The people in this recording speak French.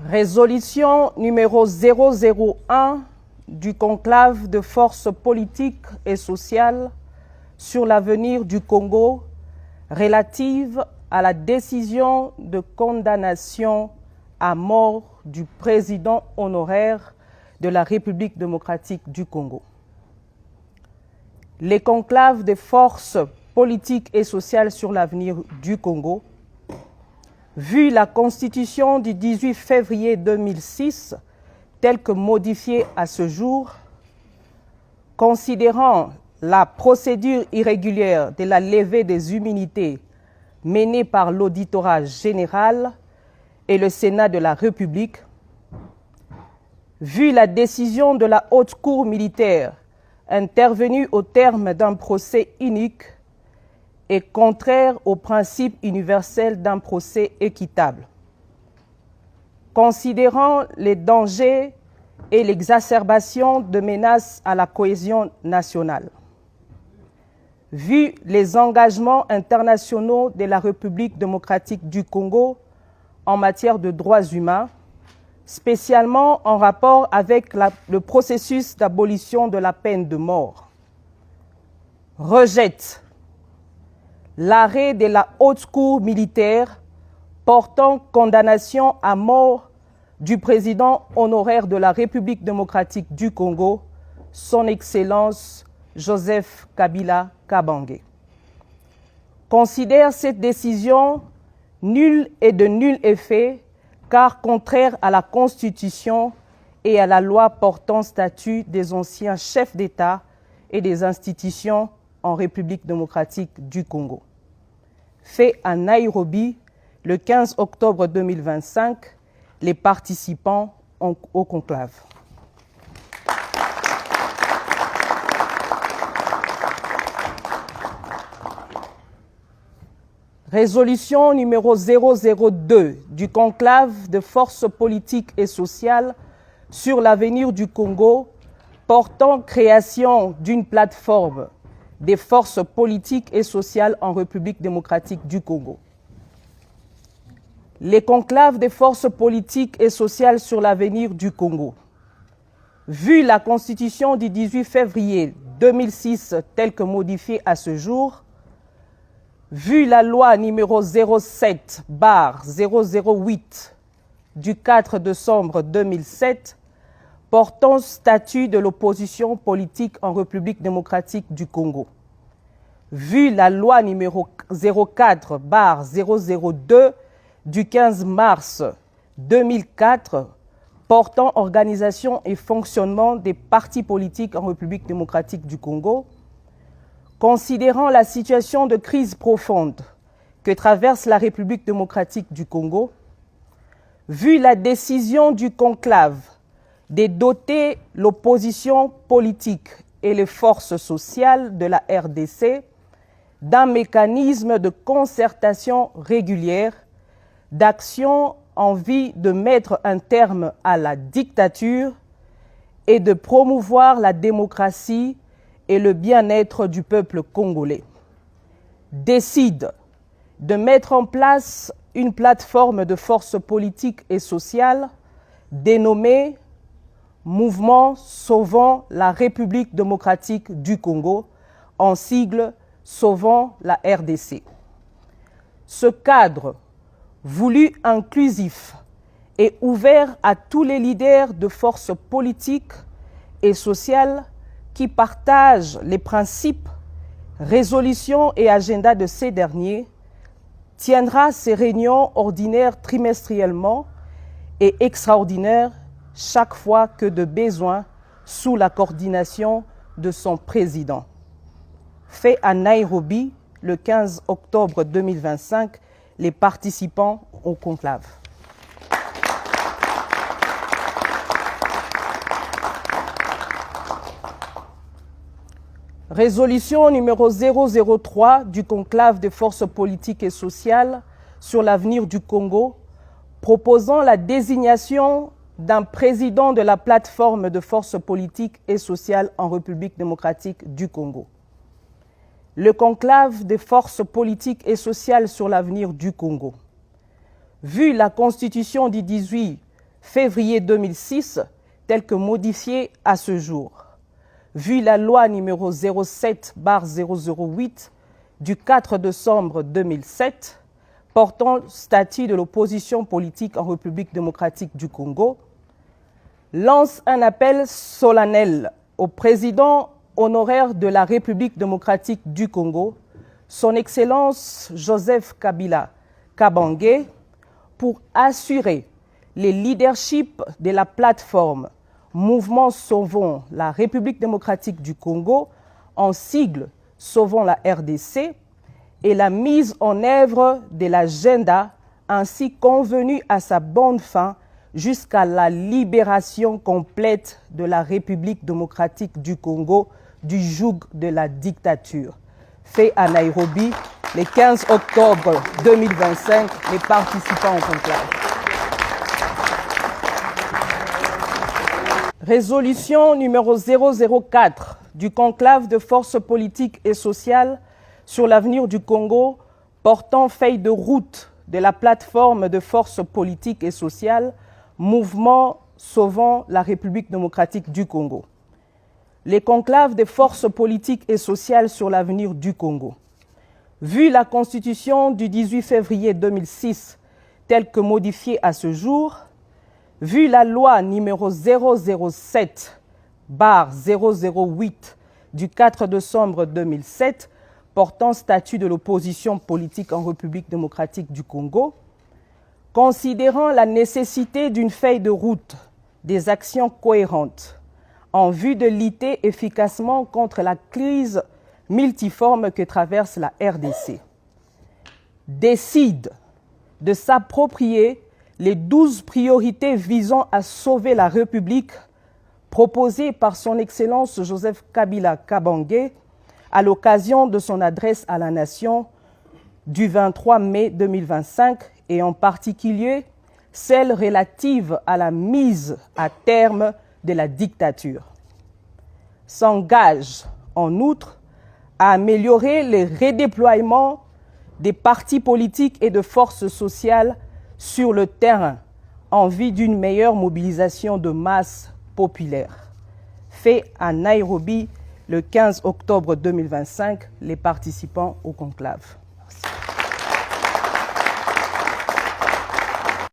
Résolution numéro 001 du conclave de forces politiques et sociales sur l'avenir du Congo relative à la décision de condamnation à mort du président honoraire de la République démocratique du Congo. Les conclaves des forces politiques et sociales sur l'avenir du Congo, vu la Constitution du 18 février 2006, telle que modifiée à ce jour, considérant la procédure irrégulière de la levée des immunités menée par l'auditorat général et le Sénat de la République, vu la décision de la Haute Cour militaire intervenue au terme d'un procès unique et contraire au principe universel d'un procès équitable. Considérant les dangers et l'exacerbation de menaces à la cohésion nationale, vu les engagements internationaux de la République démocratique du Congo en matière de droits humains, spécialement en rapport avec le processus d'abolition de la peine de mort, rejette l'arrêt de la Haute Cour militaire portant condamnation à mort du président honoraire de la République démocratique du Congo, son Excellence Joseph Kabila Kabange. Considère cette décision nulle et de nul effet, car contraire à la Constitution et à la loi portant statut des anciens chefs d'État et des institutions en République démocratique du Congo. Fait à Nairobi le 15 octobre 2025, les participants au conclave. Résolution numéro 002 du conclave de forces politiques et sociales sur l'avenir du Congo portant création d'une plateforme des forces politiques et sociales en République démocratique du Congo. Les conclaves des forces politiques et sociales sur l'avenir du Congo. Vu la Constitution du 18 février 2006 telle que modifiée à ce jour, vu la loi numéro 07/008 du 4 décembre 2007 portant statut de l'opposition politique en République démocratique du Congo, vu la loi numéro 04/002 du 15 mars 2004 portant organisation et fonctionnement des partis politiques en République démocratique du Congo, considérant la situation de crise profonde que traverse la République démocratique du Congo, vu la décision du conclave de doter l'opposition politique et les forces sociales de la RDC d'un mécanisme de concertation régulière, d'action en vue de mettre un terme à la dictature et de promouvoir la démocratie et le bien-être du peuple congolais, décide de mettre en place une plateforme de forces politiques et sociales dénommée Mouvement Sauvons la République démocratique du Congo, en sigle Sauvons la RDC. Ce cadre, voulu inclusif et ouvert à tous les leaders de forces politiques et sociales qui partagent les principes, résolutions et agendas de ces derniers, tiendra ses réunions ordinaires trimestriellement et extraordinaires chaque fois que de besoin sous la coordination de son président. Fait à Nairobi le 15 octobre 2025, les participants au conclave. Résolution numéro 003 du conclave des forces politiques et sociales sur l'avenir du Congo, proposant la désignation d'un président de la plateforme de forces politiques et sociales en République démocratique du Congo. Le conclave des forces politiques et sociales sur l'avenir du Congo. Vu la Constitution du 18 février 2006, tel que modifié à ce jour. Vu la loi numéro 07/008 du 4 décembre 2007, portant statut de l'opposition politique en République démocratique du Congo, lance un appel solennel au président honoraire de la République démocratique du Congo, son Excellence Joseph Kabila Kabange, pour assurer le leadership de la plateforme Mouvement Sauvons la République démocratique du Congo, en sigle Sauvons la RDC, et la mise en œuvre de l'agenda ainsi convenu à sa bonne fin jusqu'à la libération complète de la République démocratique du Congo du joug de la dictature. Fait à Nairobi le 15 octobre 2025, les participants au conclave. Résolution numéro 004 du conclave de forces politiques et sociales sur l'avenir du Congo, portant feuille de route de la plateforme de forces politiques et sociales Mouvement Sauvons la République démocratique du Congo. Les conclaves des forces politiques et sociales sur l'avenir du Congo. Vu la Constitution du 18 février 2006, telle que modifiée à ce jour, vu la loi numéro 007/008 du 4 décembre 2007, portant statut de l'opposition politique en République démocratique du Congo, considérant la nécessité d'une feuille de route, des actions cohérentes, en vue de lutter efficacement contre la crise multiforme que traverse la RDC, décide de s'approprier les 12 priorités visant à sauver la République proposées par son Excellence Joseph Kabila Kabange à l'occasion de son adresse à la nation du 23 mai 2025 et en particulier celle relative à la mise à terme de la dictature. S'engage en outre à améliorer le redéploiement des partis politiques et de forces sociales sur le terrain en vue d'une meilleure mobilisation de masse populaire. Fait à Nairobi le 15 octobre 2025, les participants au conclave.